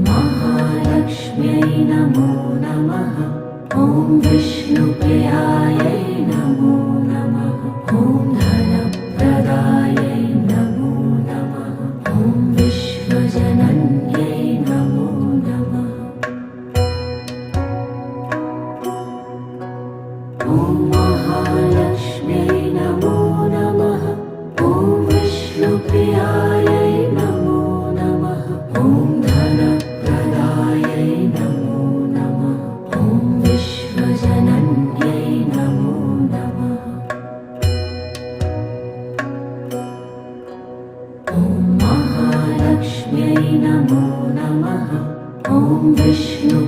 महालक्ष्म्यै नमो नमः। ॐ विष्णुप्रियायै नमो नमः। ॐ धनप्रदायै नमो नमः। ॐ विश्वजनन्यै नमो नमः। ॐ महालक्ष्म्यै नमो नमः। ॐ विष्णुप्रियायै नमो नमः। ॐ धनप्रदायै नमो नमः। ॐ विश्वजनन्यै नमो नमः। ॐ महालक्ष्म्यै नमो नमः। ॐ विष्णु